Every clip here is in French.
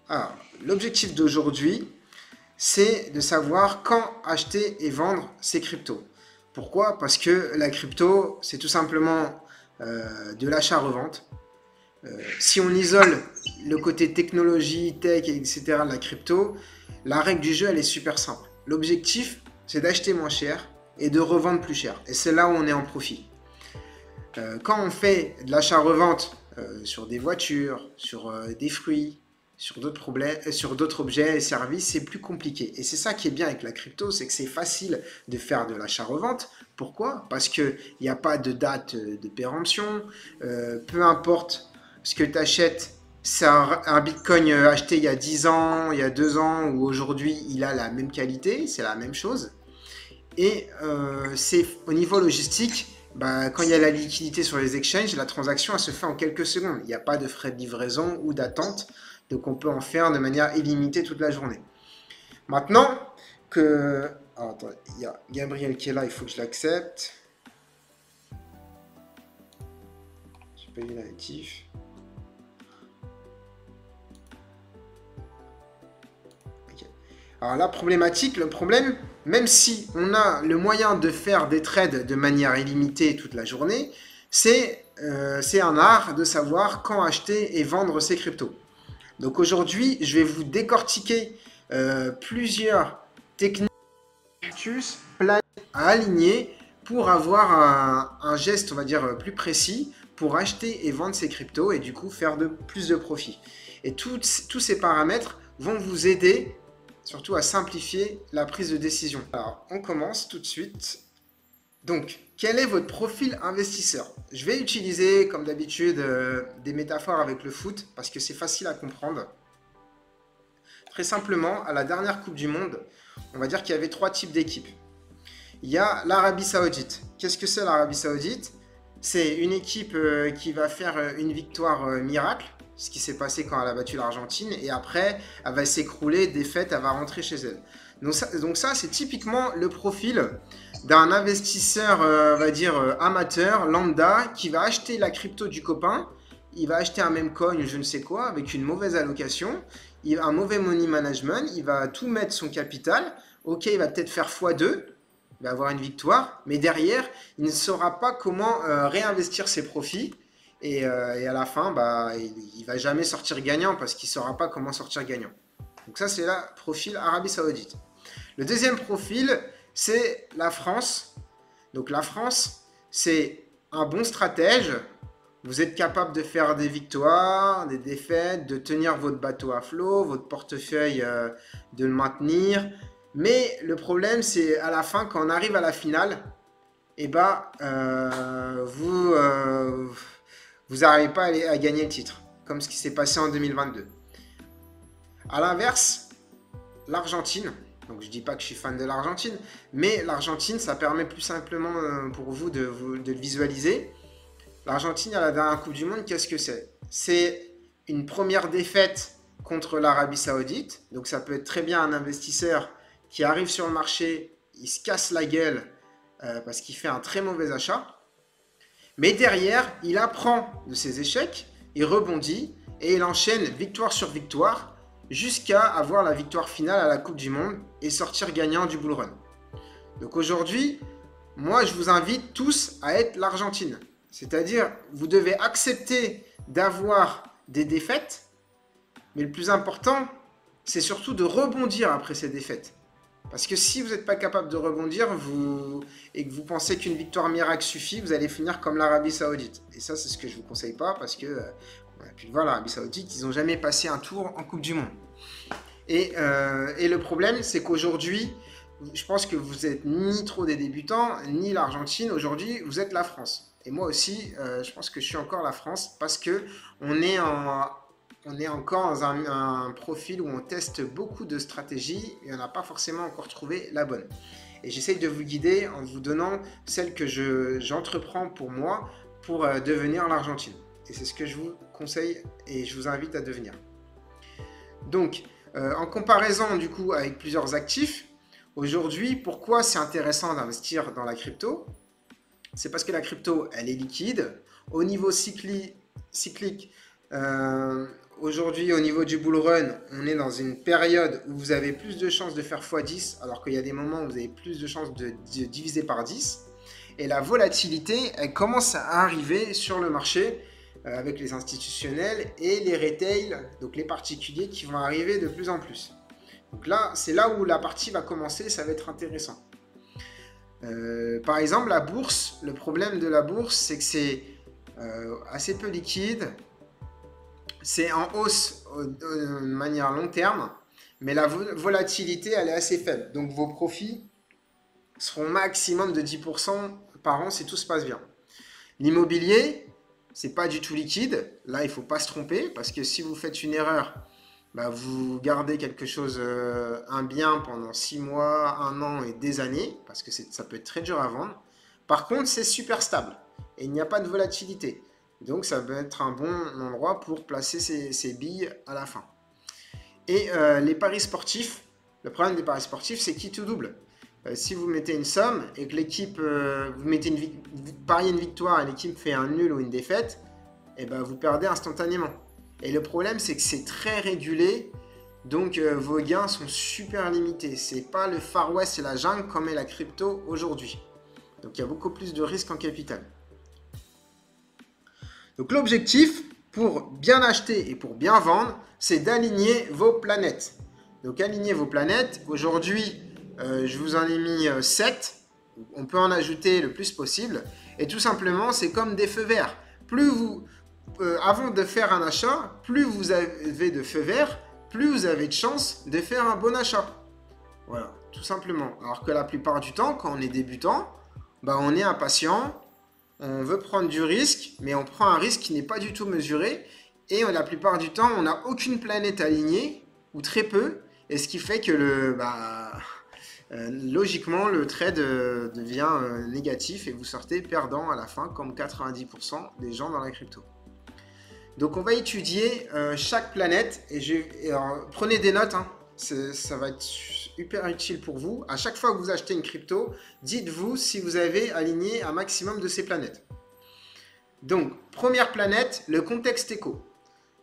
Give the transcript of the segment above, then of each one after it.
Alors, l'objectif d'aujourd'hui, c'est de savoir quand acheter et vendre ces cryptos. Pourquoi? Parce que la crypto, c'est tout simplement de l'achat-revente. Si on isole le côté technologie, tech, etc. de la crypto, la règle du jeu, elle est super simple. L'objectif, c'est d'acheter moins cher et de revendre plus cher. Et c'est là où on est en profit. Quand on fait de l'achat-revente sur des voitures, sur des fruits, sur d'autres objets et services, c'est plus compliqué. Et c'est ça qui est bien avec la crypto, c'est que c'est facile de faire de l'achat-revente. Pourquoi? Parce qu'il n'y a pas de date de péremption. Peu importe ce que tu achètes, c'est un bitcoin acheté il y a 10 ans, il y a 2 ans, ou aujourd'hui il a la même qualité, c'est la même chose. Et c'est au niveau logistique, bah, quand il y a la liquidité sur les exchanges, la transaction elle se fait en quelques secondes. Il n'y a pas de frais de livraison ou d'attente, donc on peut en faire de manière illimitée toute la journée. Maintenant que... Ah, attends, il y a Gabriel qui est là, il faut que je l'accepte. J'ai pas eu la notif. Okay. Alors la problématique, le problème, même si on a le moyen de faire des trades de manière illimitée toute la journée, c'est un art de savoir quand acheter et vendre ces cryptos. Donc aujourd'hui, je vais vous décortiquer plusieurs techniques planètes à aligner pour avoir un geste, on va dire, plus précis pour acheter et vendre ces cryptos et du coup faire plus de profit. Et tous ces paramètres vont vous aider surtout à simplifier la prise de décision. Alors, on commence tout de suite. Donc, quel est votre profil investisseur? Je vais utiliser, comme d'habitude, des métaphores avec le foot parce que c'est facile à comprendre. Très simplement, à la dernière Coupe du Monde, on va dire qu'il y avait 3 types d'équipes. Il y a l'Arabie Saoudite. Qu'est-ce que c'est l'Arabie Saoudite? C'est une équipe qui va faire une victoire miracle, ce qui s'est passé quand elle a battu l'Argentine, et après, elle va s'écrouler, défaite, elle va rentrer chez elle. Donc ça c'est typiquement le profil d'un investisseur, on va dire, amateur, lambda, qui va acheter la crypto du copain, il va acheter un même coin, je ne sais quoi, avec une mauvaise allocation, un mauvais money management, il va tout mettre son capital, ok, il va peut-être faire x2, il va avoir une victoire, mais derrière, il ne saura pas comment réinvestir ses profits. Et à la fin, bah, il ne va jamais sortir gagnant parce qu'il ne saura pas comment sortir gagnant. Donc ça, c'est le profil Arabie Saoudite. Le deuxième profil, c'est la France. Donc la France, c'est un bon stratège. Vous êtes capable de faire des victoires, des défaites, de tenir votre bateau à flot, votre portefeuille, de le maintenir. Mais le problème, c'est à la fin, quand on arrive à la finale, eh ben, vous n'arrivez pas à gagner le titre, comme ce qui s'est passé en 2022. À l'inverse, l'Argentine, donc je dis pas que je suis fan de l'Argentine, mais l'Argentine, ça permet plus simplement pour vous de le visualiser. L'Argentine, à la dernière Coupe du Monde, qu'est-ce que c'est? C'est une première défaite contre l'Arabie Saoudite. Donc ça peut être très bien un investisseur qui arrive sur le marché, il se casse la gueule parce qu'il fait un très mauvais achat. Mais derrière, il apprend de ses échecs, il rebondit et il enchaîne victoire sur victoire jusqu'à avoir la victoire finale à la Coupe du Monde et sortir gagnant du bull run. Donc aujourd'hui, moi je vous invite tous à être l'Argentine. C'est-à-dire, vous devez accepter d'avoir des défaites, mais le plus important, c'est surtout de rebondir après ces défaites. Parce que si vous n'êtes pas capable de rebondir et que vous pensez qu'une victoire miracle suffit, vous allez finir comme l'Arabie Saoudite. Et ça, c'est ce que je ne vous conseille pas parce que, puis voilà, l'Arabie Saoudite, ils n'ont jamais passé un tour en Coupe du Monde. Et le problème, c'est qu'aujourd'hui, je pense que vous n'êtes ni trop des débutants, ni l'Argentine. Aujourd'hui, vous êtes la France. Et moi aussi, je pense que je suis encore la France parce que on est encore dans un profil où on teste beaucoup de stratégies et on n'a pas forcément encore trouvé la bonne. Et j'essaye de vous guider en vous donnant celle que j'entreprends pour moi pour devenir l'Argentine. Et c'est ce que je vous conseille et je vous invite à devenir. Donc, en comparaison du coup avec plusieurs actifs, aujourd'hui, pourquoi c'est intéressant d'investir dans la crypto? C'est parce que la crypto, elle est liquide. Au niveau cyclique, aujourd'hui, au niveau du bull run, on est dans une période où vous avez plus de chances de faire x10, alors qu'il y a des moments où vous avez plus de chances de diviser par 10. Et la volatilité, elle commence à arriver sur le marché avec les institutionnels et les retail, donc les particuliers qui vont arriver de plus en plus. Donc là, c'est là où la partie va commencer, ça va être intéressant. Par exemple, la bourse, le problème de la bourse, c'est que c'est assez peu liquide. C'est en hausse de manière long terme, mais la volatilité, elle est assez faible. Donc vos profits seront maximum de 10% par an si tout se passe bien. L'immobilier, c'est pas du tout liquide. Là, il faut pas se tromper, parce que si vous faites une erreur, bah, vous gardez quelque chose, un bien pendant 6 mois, 1 an et des années, parce que ça peut être très dur à vendre. Par contre, c'est super stable et il n'y a pas de volatilité. Donc, ça peut être un bon endroit pour placer ses billes à la fin. Et les paris sportifs, le problème des paris sportifs, c'est qui tout double. Si vous mettez une somme et que l'équipe, vous mettez vous pariez une victoire et l'équipe fait un nul ou une défaite, et ben vous perdez instantanément. Et le problème, c'est que c'est très régulé, donc vos gains sont super limités. C'est pas le Far West et la jungle comme est la crypto aujourd'hui. Donc il y a beaucoup plus de risques en capital. Donc l'objectif pour bien acheter et pour bien vendre, c'est d'aligner vos planètes. Donc aligner vos planètes. Aujourd'hui, je vous en ai mis 7. On peut en ajouter le plus possible. Et tout simplement, c'est comme des feux verts. Plus vous, avant de faire un achat, plus vous avez de feux verts, plus vous avez de chances de faire un bon achat. Voilà, tout simplement. Alors que la plupart du temps, quand on est débutant, bah, on est impatient, on veut prendre du risque, mais on prend un risque qui n'est pas du tout mesuré. Et la plupart du temps, on n'a aucune planète alignée, ou très peu. Et ce qui fait que logiquement, le trade devient négatif et vous sortez perdant à la fin, comme 90% des gens dans la crypto. Donc on va étudier chaque planète et alors, prenez des notes, hein. Ça va être hyper utile pour vous. À chaque fois que vous achetez une crypto, dites-vous si vous avez aligné un maximum de ces planètes. Donc, première planète, le contexte éco.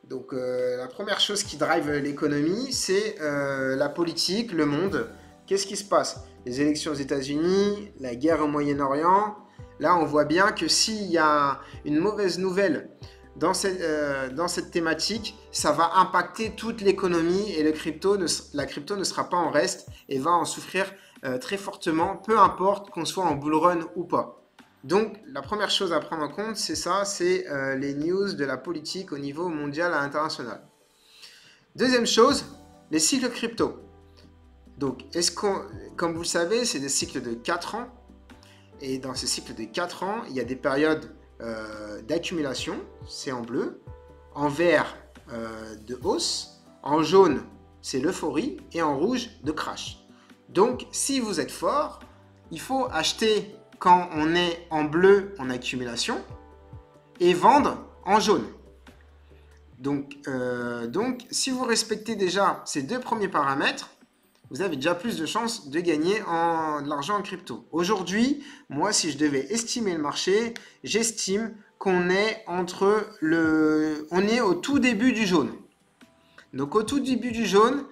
Donc, la première chose qui drive l'économie, c'est la politique, le monde. Qu'est-ce qui se passe? Les élections aux États-Unis, la guerre au Moyen-Orient. Là, on voit bien que s'il y a une mauvaise nouvelle dans cette thématique, ça va impacter toute l'économie et la crypto ne sera pas en reste et va en souffrir très fortement, peu importe qu'on soit en bull run ou pas. Donc, la première chose à prendre en compte, c'est ça, c'est les news de la politique au niveau mondial et international. Deuxième chose, les cycles crypto. Donc, comme vous le savez, c'est des cycles de 4 ans. Et dans ces cycles de 4 ans, il y a des périodes d'accumulation, c'est en bleu, en vert de hausse, en jaune c'est l'euphorie et en rouge de crash. Donc si vous êtes fort, il faut acheter quand on est en bleu en accumulation et vendre en jaune. Donc si vous respectez déjà ces deux premiers paramètres, vous avez déjà plus de chances de gagner de l'argent en crypto. Aujourd'hui, moi, si je devais estimer le marché, j'estime qu'on est on est au tout début du jaune. Donc, au tout début du jaune,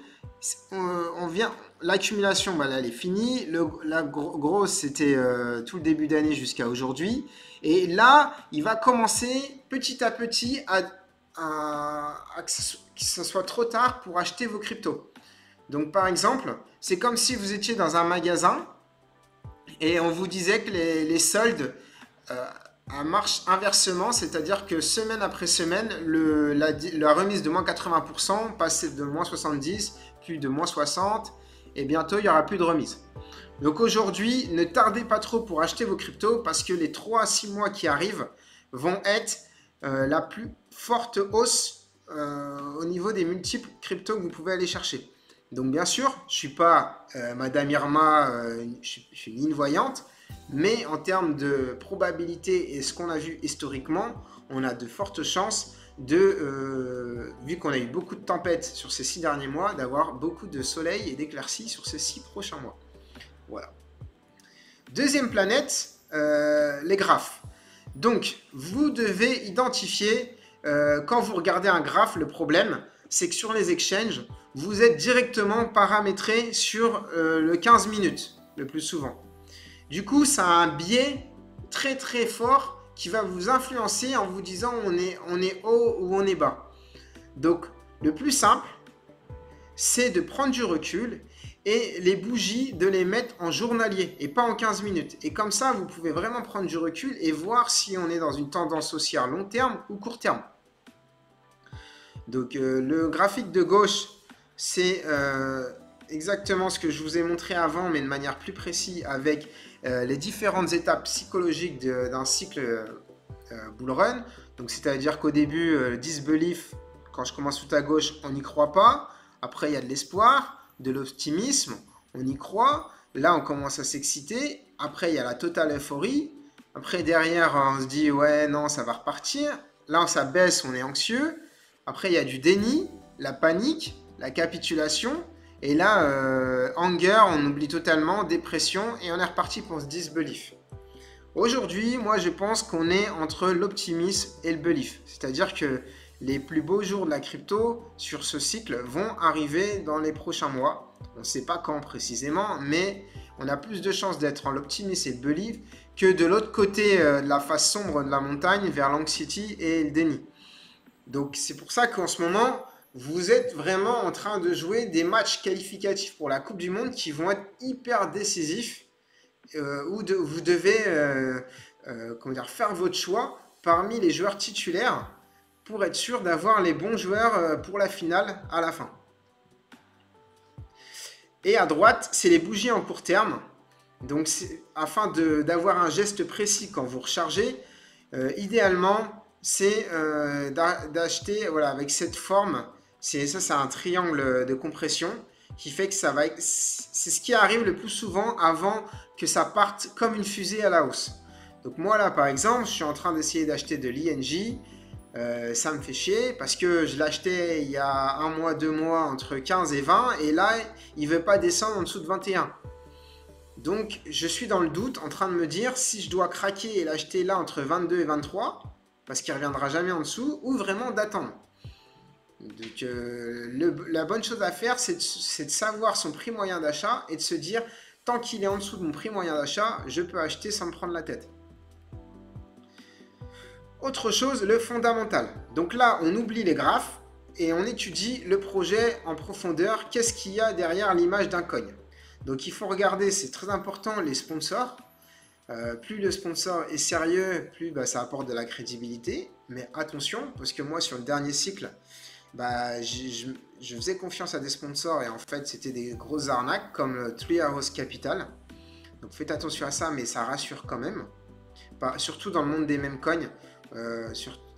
l'accumulation, là, elle est finie. La grosse, c'était tout le début d'année jusqu'à aujourd'hui. Et là, il va commencer petit à petit que ce soit trop tard pour acheter vos cryptos. Donc par exemple, c'est comme si vous étiez dans un magasin et on vous disait que les soldes marchent inversement, c'est-à-dire que semaine après semaine, la remise de moins 80% passait de moins 70, puis de moins 60, et bientôt il n'y aura plus de remise. Donc aujourd'hui, ne tardez pas trop pour acheter vos cryptos parce que les 3 à 6 mois qui arrivent vont être la plus forte hausse au niveau des multiples cryptos que vous pouvez aller chercher. Donc bien sûr, je ne suis pas Madame Irma, je suis une voyante, mais en termes de probabilité et ce qu'on a vu historiquement, on a de fortes chances vu qu'on a eu beaucoup de tempêtes sur ces 6 derniers mois, d'avoir beaucoup de soleil et d'éclaircies sur ces 6 prochains mois. Voilà. Deuxième planète, les graphes. Donc, vous devez identifier quand vous regardez un graphe, le problème, c'est que sur les exchanges, vous êtes directement paramétré sur le 15 minutes, le plus souvent. Du coup, ça a un biais très très fort qui va vous influencer en vous disant on est haut ou on est bas. Donc, le plus simple, c'est de prendre du recul et les bougies de les mettre en journalier et pas en 15 minutes. Et comme ça, vous pouvez vraiment prendre du recul et voir si on est dans une tendance haussière long terme ou court terme. Donc le graphique de gauche, c'est exactement ce que je vous ai montré avant, mais de manière plus précise avec les différentes étapes psychologiques d'un cycle bull run. Donc c'est-à-dire qu'au début, disbelief, quand je commence tout à gauche, on n'y croit pas. Après, il y a de l'espoir, de l'optimisme, on y croit. Là, on commence à s'exciter. Après, il y a la totale euphorie. Après, derrière, on se dit, ouais, non, ça va repartir. Là, ça baisse, on est anxieux. Après, il y a du déni, la panique, la capitulation. Et là, anger, on oublie totalement, dépression, et on est reparti pour ce disbelief. Aujourd'hui, moi, je pense qu'on est entre l'optimisme et le belief. C'est-à-dire que les plus beaux jours de la crypto sur ce cycle vont arriver dans les prochains mois. On ne sait pas quand précisément, mais on a plus de chances d'être en l'optimisme et le belief que de l'autre côté de la face sombre de la montagne vers l'anxiety et le déni. Donc c'est pour ça qu'en ce moment, vous êtes vraiment en train de jouer des matchs qualificatifs pour la Coupe du Monde qui vont être hyper décisifs, où vous devez faire votre choix parmi les joueurs titulaires pour être sûr d'avoir les bons joueurs pour la finale à la fin. Et à droite, c'est les bougies en court terme. Donc afin d'avoir un geste précis quand vous rechargez, idéalement, c'est d'acheter avec cette forme. C'est un triangle de compression qui fait que c'est ce qui arrive le plus souvent avant que ça parte comme une fusée à la hausse. Donc moi là par exemple, je suis en train d'essayer d'acheter de l'INJ. Ça me fait chier parce que je l'achetais il y a 1 mois, 2 mois entre 15 et 20 et là il ne veut pas descendre en dessous de 21. Donc je suis dans le doute en train de me dire si je dois craquer et l'acheter là entre 22 et 23 parce qu'il ne reviendra jamais en dessous ou vraiment d'attendre. Donc la bonne chose à faire c'est de savoir son prix moyen d'achat et de se dire tant qu'il est en dessous de mon prix moyen d'achat, je peux acheter sans me prendre la tête. Autre chose, le fondamental. Donc là, on oublie les graphes et on étudie le projet en profondeur. Qu'est-ce qu'il y a derrière l'image d'un coin? Donc il faut regarder, c'est très important, les sponsors. Plus le sponsor est sérieux, plus ça apporte de la crédibilité. Mais attention, parce que moi, sur le dernier cycle, je faisais confiance à des sponsors et en fait, c'était des grosses arnaques comme Three Arrows Capital. Donc faites attention à ça, mais ça rassure quand même. Surtout dans le monde des meme coins.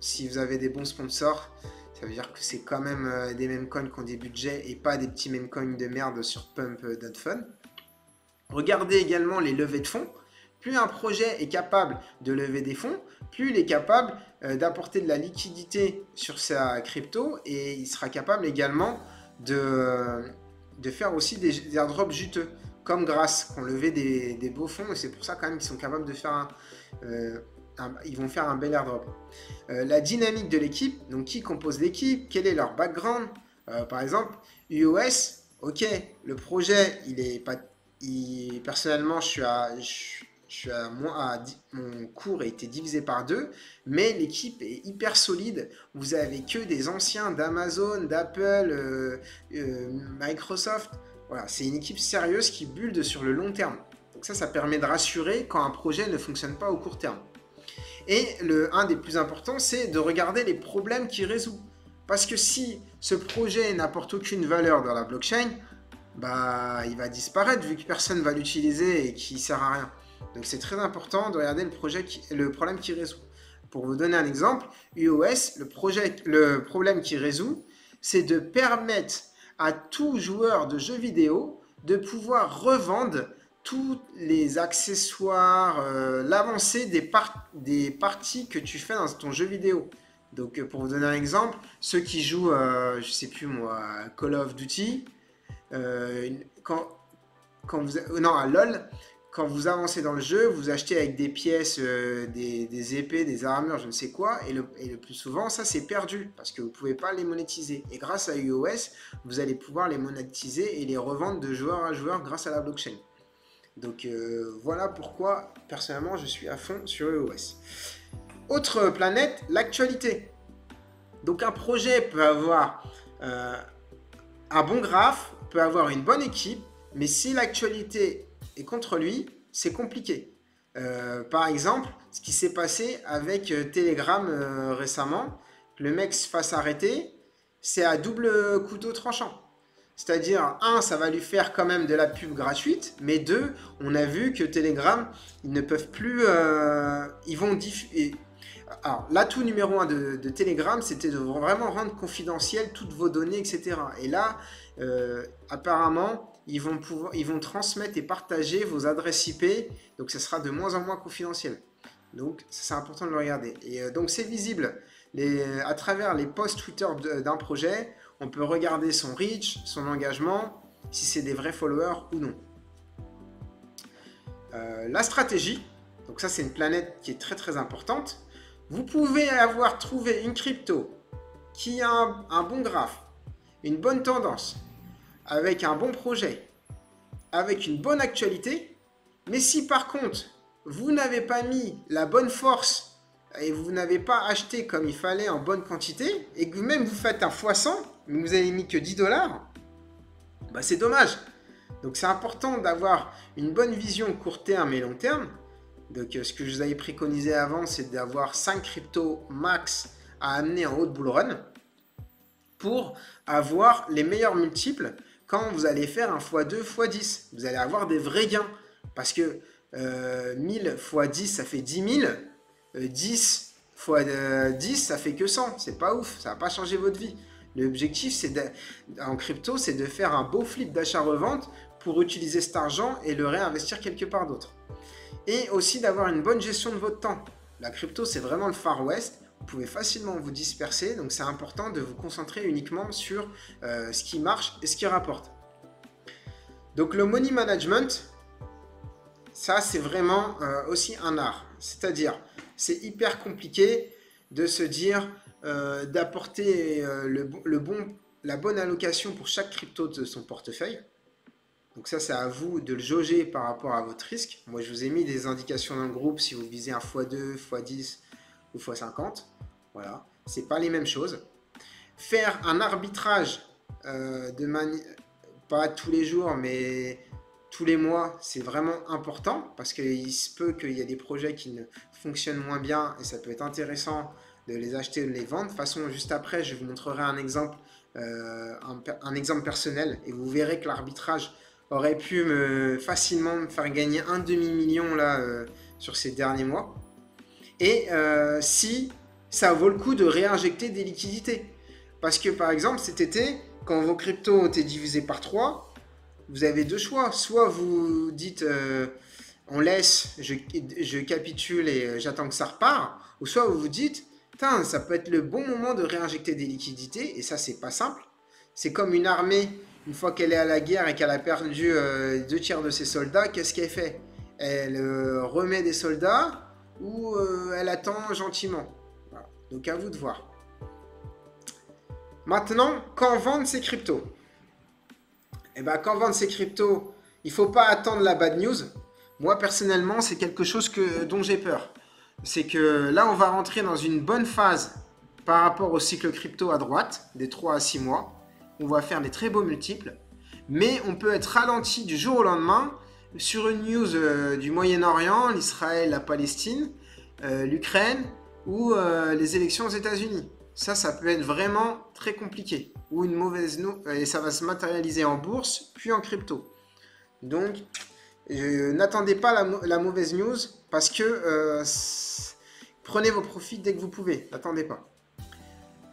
Si vous avez des bons sponsors, ça veut dire que c'est quand même des meme coins qui ont des budgets et pas des petits meme coins de merde sur pump.fun. Regardez également les levées de fonds. Plus un projet est capable de lever des fonds, plus il est capable d'apporter de la liquidité sur sa crypto et il sera capable également de faire aussi des airdrops juteux comme Grass qui ont levé des beaux fonds et c'est pour ça quand même qu'ils sont capables de faire ils vont faire un bel airdrop. La dynamique de l'équipe, donc qui compose l'équipe, quel est leur background. Par exemple, UOS, ok, le projet, personnellement, mon cours a été divisé par 2, mais l'équipe est hyper solide. Vous avez que des anciens d'Amazon, d'Apple, Microsoft. Voilà, c'est une équipe sérieuse qui build sur le long terme. Donc ça permet de rassurer quand un projet ne fonctionne pas au court terme. Et un des plus importants, c'est de regarder les problèmes qu'il résout. Parce que si ce projet n'apporte aucune valeur dans la blockchain, il va disparaître vu que personne ne va l'utiliser et qu'il ne sert à rien. Donc c'est très important de regarder le problème qu'il résout. Pour vous donner un exemple, UOS, le problème qu'il résout, c'est de permettre à tout joueur de jeux vidéo de pouvoir revendre tous les accessoires, l'avancée des parties que tu fais dans ton jeu vidéo. Donc pour vous donner un exemple, ceux qui jouent, je sais plus moi, Call of Duty, à LoL, quand vous avancez dans le jeu, vous achetez avec des pièces, des épées, des armures, je ne sais quoi, et le plus souvent, ça c'est perdu, parce que vous ne pouvez pas les monétiser. Et grâce à iOS, vous allez pouvoir les monétiser et les revendre de joueur à joueur grâce à la blockchain. Donc voilà pourquoi, personnellement, je suis à fond sur iOS. Autre planète, l'actualité. Donc un projet peut avoir un bon graphe, peut avoir une bonne équipe, mais si l'actualité est contre lui, c'est compliqué. Par exemple, ce qui s'est passé avec Telegram récemment, le mec se fasse arrêter, c'est à double couteau tranchant. C'est-à-dire, un, ça va lui faire quand même de la pub gratuite, mais deux, on a vu que Telegram, ils ne peuvent plus... ils vont diffuser... Alors, l'atout numéro 1 de Telegram, c'était de vraiment rendre confidentielles toutes vos données, etc. Et là, apparemment, ils vont transmettre et partager vos adresses IP, donc ça sera de moins en moins confidentiel. Donc, c'est important de le regarder. Et donc, c'est visible. À travers les posts Twitter d'un projet, on peut regarder son reach, son engagement, si c'est des vrais followers ou non. La stratégie, donc ça c'est une planète qui est très très importante. Vous pouvez avoir trouvé une crypto qui a un bon graphe, une bonne tendance, avec un bon projet, avec une bonne actualité, mais si par contre vous n'avez pas mis la bonne force et vous n'avez pas acheté comme il fallait en bonne quantité, et que vous-même vous faites un x100, mais vous avez mis que 10 $, bah c'est dommage. Donc c'est important d'avoir une bonne vision court terme et long terme. Donc ce que je vous avais préconisé avant, c'est d'avoir 5 cryptos max à amener en haut de bull run pour avoir les meilleurs multiples quand vous allez faire un x2, x10. Vous allez avoir des vrais gains. Parce que 1000 x 10, ça fait 10 000. 10 x 10, ça fait que 100. C'est pas ouf, ça va pas changer votre vie. L'objectif en crypto, c'est de faire un beau flip d'achat-revente pour utiliser cet argent et le réinvestir quelque part d'autre. Et aussi d'avoir une bonne gestion de votre temps. La crypto, c'est vraiment le Far West. Vous pouvez facilement vous disperser, donc c'est important de vous concentrer uniquement sur ce qui marche et ce qui rapporte. Donc le money management, ça c'est vraiment aussi un art. C'est-à-dire, c'est hyper compliqué de se dire d'apporter la bonne allocation pour chaque crypto de son portefeuille. Donc ça, c'est à vous de le jauger par rapport à votre risque. Moi, je vous ai mis des indications dans le groupe si vous visez un x2, x10 ou x50. Voilà, c'est pas les mêmes choses. Faire un arbitrage pas tous les jours, mais tous les mois, c'est vraiment important parce qu'il se peut qu'il y ait des projets qui ne fonctionnent moins bien et ça peut être intéressant de les acheter ou de les vendre. De toute façon, juste après, je vous montrerai un exemple personnel et vous verrez que l'arbitrage aurait pu facilement me faire gagner un demi-million là sur ces derniers mois. Et si ça vaut le coup de réinjecter des liquidités. Parce que par exemple cet été, quand vos cryptos ont été divisés par 3, vous avez deux choix. Soit vous dites on laisse, je capitule et j'attends que ça repart. Ou soit vous vous dites ça peut être le bon moment de réinjecter des liquidités. Et ça c'est pas simple. C'est comme une armée. Une fois qu'elle est à la guerre et qu'elle a perdu 2 tiers de ses soldats, qu'est-ce qu'elle fait? Elle remet des soldats ou elle attend gentiment. Voilà. Donc à vous de voir. Maintenant, quand vendre ses cryptos? Eh bien, quand vendre ses cryptos, il ne faut pas attendre la bad news. Moi, personnellement, c'est quelque chose dont j'ai peur. C'est que là, on va rentrer dans une bonne phase par rapport au cycle crypto à droite, des 3 à 6 mois. On va faire des très beaux multiples, mais on peut être ralenti du jour au lendemain sur une news du Moyen-Orient, l'Israël, la Palestine, l'Ukraine ou les élections aux États-Unis. Ça peut être vraiment très compliqué. Ou une mauvaise news, et ça va se matérialiser en bourse, puis en crypto. Donc, n'attendez pas la mauvaise news, parce que prenez vos profits dès que vous pouvez. N'attendez pas.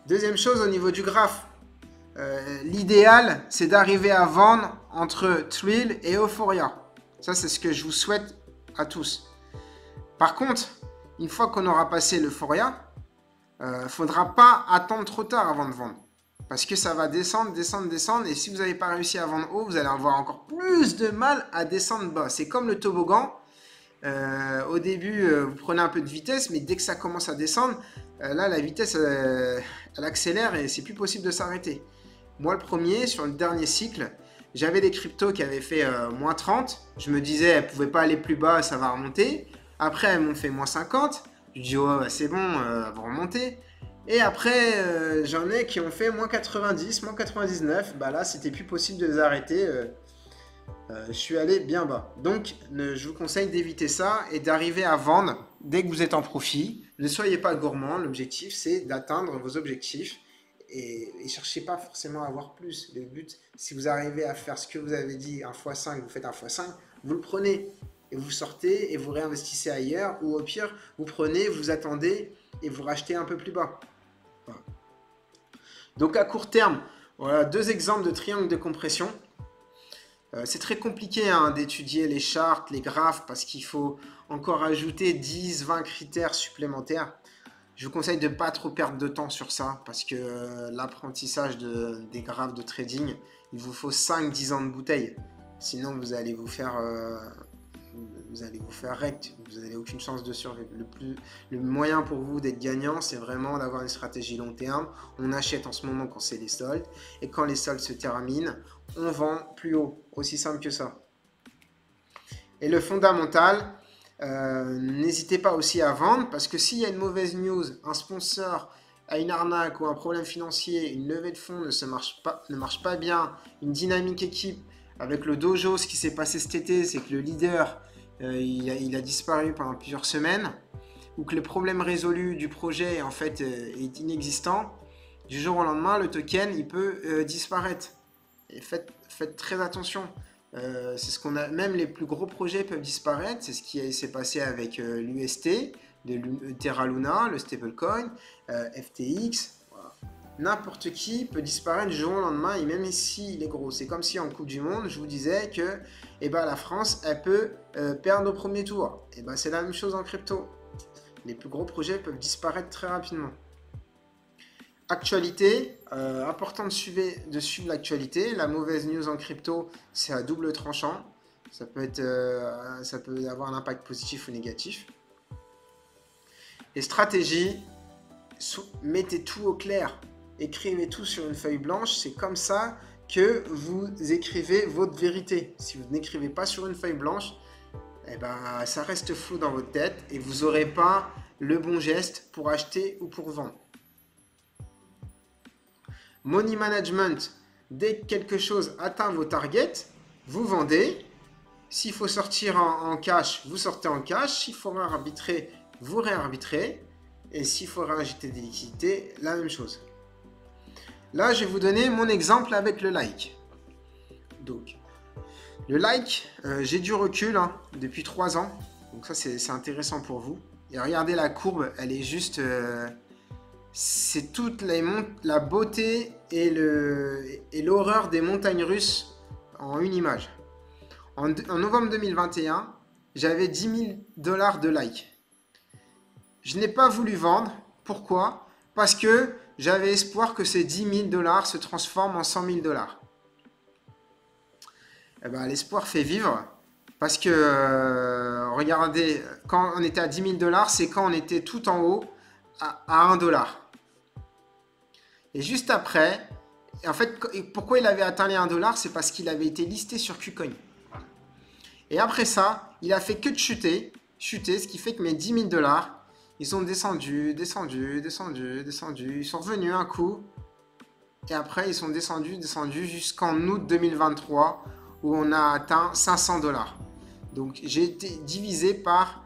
Deuxième chose, au niveau du graphe. L'idéal, c'est d'arriver à vendre entre Thrill et Euphoria. Ça, c'est ce que je vous souhaite à tous. Par contre, une fois qu'on aura passé l'Euphoria, faudra pas attendre trop tard avant de vendre. Parce que ça va descendre. Et si vous n'avez pas réussi à vendre haut, vous allez avoir encore plus de mal à descendre bas. C'est comme le toboggan. Au début, vous prenez un peu de vitesse, mais dès que ça commence à descendre, là, la vitesse, elle accélère et c'est plus possible de s'arrêter. Moi, le premier, sur le dernier cycle, j'avais des cryptos qui avaient fait moins 30. Je me disais, elles ne pouvaient pas aller plus bas, ça va remonter. Après, elles m'ont fait moins 50. Je dis, oh, bah, c'est bon, elles vont remonter. Et après, j'en ai qui ont fait moins 90, moins 99. Bah là, c'était plus possible de les arrêter. Je suis allé bien bas. Donc, je vous conseille d'éviter ça et d'arriver à vendre dès que vous êtes en profit. Ne soyez pas gourmand. L'objectif, c'est d'atteindre vos objectifs et cherchez pas forcément à avoir plus. Le but, si vous arrivez à faire ce que vous avez dit, un x5, vous faites un x5, vous le prenez et vous sortez et vous réinvestissez ailleurs. Ou au pire, vous prenez, vous attendez et vous rachetez un peu plus bas. Voilà. Donc, à court terme, voilà 2 exemples de triangle de compression. C'est très compliqué hein, d'étudier les charts, les graphes, parce qu'il faut encore ajouter 10-20 critères supplémentaires. Je vous conseille de ne pas trop perdre de temps sur ça, parce que l'apprentissage des graphes de trading, il vous faut 5-10 ans de bouteille. Sinon, vous allez vous faire rect, vous n'avez aucune chance de survivre. Le moyen pour vous d'être gagnant, c'est vraiment d'avoir une stratégie long terme. On achète en ce moment quand c'est les soldes, et quand les soldes se terminent, on vend plus haut. Aussi simple que ça. Et le fondamental, n'hésitez pas aussi à vendre, parce que s'il y a une mauvaise news, un sponsor a une arnaque ou un problème financier, une levée de fonds ne marche pas bien, une dynamique équipe, avec le dojo, ce qui s'est passé cet été, c'est que le leader, il a disparu pendant plusieurs semaines, ou que le problème résolu du projet en fait est inexistant, du jour au lendemain, le token il peut disparaître. Et faites très attention. C'est ce qu'on a. Même les plus gros projets peuvent disparaître. C'est ce qui s'est passé avec l'UST, Terra Luna, le stablecoin, FTX. Voilà. N'importe qui peut disparaître du jour au lendemain, et même ici il est gros. C'est comme si en Coupe du Monde, je vous disais que la France, elle peut perdre au premier tour. C'est la même chose en crypto. Les plus gros projets peuvent disparaître très rapidement. Actualité, important de suivre l'actualité. La mauvaise news en crypto, c'est à double tranchant. Ça peut avoir un impact positif ou négatif. Les stratégies, mettez tout au clair. Écrivez tout sur une feuille blanche. C'est comme ça que vous écrivez votre vérité. Si vous n'écrivez pas sur une feuille blanche, ça reste flou dans votre tête et vous n'aurez pas le bon geste pour acheter ou pour vendre. Money management, dès que quelque chose atteint vos targets, vous vendez. S'il faut sortir en cash, vous sortez en cash. S'il faut réarbitrer, vous réarbitrez. Et s'il faut réinjecter des liquidités, la même chose. Là, je vais vous donner mon exemple avec le like. Donc, le like, j'ai du recul depuis 3 ans. Donc ça, c'est intéressant pour vous. Et regardez la courbe, elle est juste... c'est toute la beauté et l'horreur des montagnes russes en une image. En novembre 2021, j'avais 10 000 $ de likes. Je n'ai pas voulu vendre. Pourquoi? Parce que j'avais espoir que ces 10 000 $ se transforment en 100 000 $. L'espoir fait vivre. Parce que, regardez, quand on était à 10 000 $, c'est quand on était tout en haut à 1 $. Et juste après, en fait, pourquoi il avait atteint les 1 $, c'est parce qu'il avait été listé sur KuCoin. Et après ça, il a fait que de chuter, ce qui fait que mes 10 000 $, ils sont descendus. Ils sont revenus un coup. Et après, ils sont descendus jusqu'en août 2023, où on a atteint 500 $. Donc, j'ai été divisé par,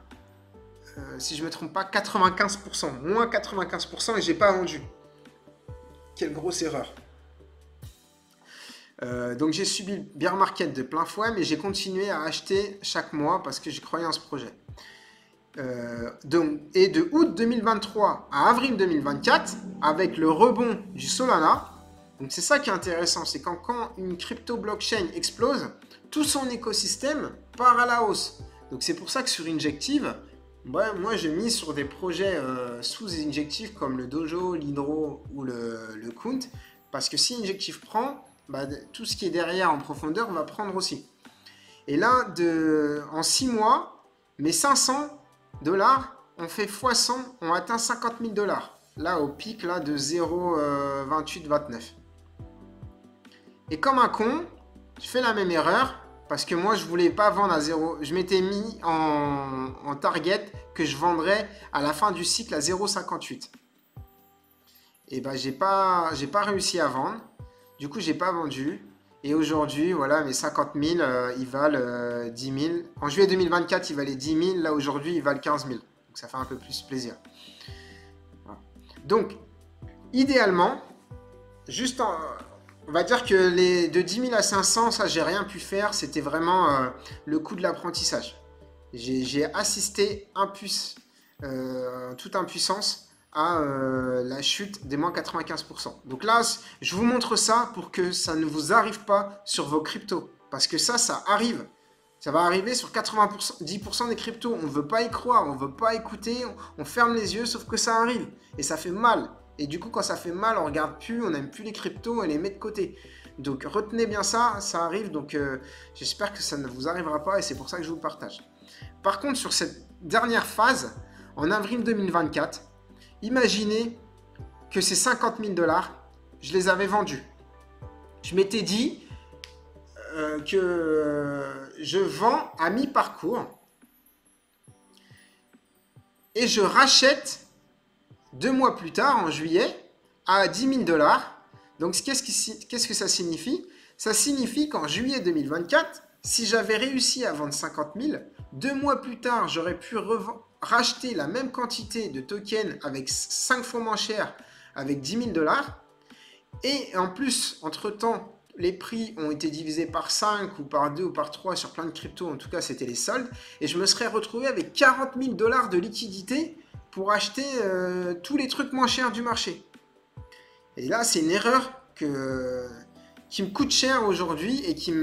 si je ne me trompe pas, 95%. Moins 95% et je n'ai pas vendu. Quelle grosse erreur. Donc j'ai subi le bear market de plein fouet, mais j'ai continué à acheter chaque mois parce que j'y croyais en ce projet. Et de août 2023 à avril 2024, avec le rebond du Solana, donc c'est ça qui est intéressant, c'est quand une crypto blockchain explose, tout son écosystème part à la hausse. Donc c'est pour ça que sur Injective, moi je mise sur des projets sous Injective comme le Dojo, l'Hydro ou le Count, parce que si Injective prend, tout ce qui est derrière en profondeur va prendre aussi. Et là, en 6 mois, mes 500 dollars ont fait x100, ont atteint 50 000 dollars. Là, au pic là, de 0,28-29. Et comme un con, je fais la même erreur parce que moi, je voulais pas vendre à 0. Je m'étais mis en target que je vendrais à la fin du cycle à 0,58. Et ben, j'ai pas réussi à vendre. Du coup, j'ai pas vendu. Et aujourd'hui, voilà, mes 50 000, ils valent 10 000. En juillet 2024, ils valaient 10 000. Là, aujourd'hui, ils valent 15 000. Donc, ça fait un peu plus plaisir. Voilà. Donc, idéalement, juste on va dire que de 10 000 à 500, ça, j'ai rien pu faire. C'était vraiment le coup de l'apprentissage. J'ai assisté toute impuissance à la chute des moins 95%. Donc là, je vous montre ça pour que ça ne vous arrive pas sur vos cryptos. Parce que ça arrive. Ça va arriver sur 90% des cryptos. On ne veut pas y croire, on ne veut pas écouter, on ferme les yeux, sauf que ça arrive. Et ça fait mal. Et du coup, quand ça fait mal, on ne regarde plus, on n'aime plus les cryptos, on les met de côté. Donc retenez bien ça, ça arrive. Donc j'espère que ça ne vous arrivera pas et c'est pour ça que je vous le partage. Par contre, sur cette dernière phase, en avril 2024, imaginez que ces 50 000 dollars, je les avais vendus. Je m'étais dit que je vends à mi-parcours et je rachète 2 mois plus tard, en juillet, à 10 000 dollars. Donc, qu'est-ce que ça signifie? Ça signifie qu'en juillet 2024, si j'avais réussi à vendre 50 000, 2 mois plus tard, j'aurais pu racheter la même quantité de tokens avec 5 fois moins cher, avec 10 000 dollars. Et en plus, entre-temps, les prix ont été divisés par 5 ou par 2 ou par 3 sur plein de cryptos. En tout cas, c'était les soldes. Et je me serais retrouvé avec 40 000 dollars de liquidité pour acheter tous les trucs moins chers du marché. Et là, c'est une erreur qui me coûte cher aujourd'hui et qui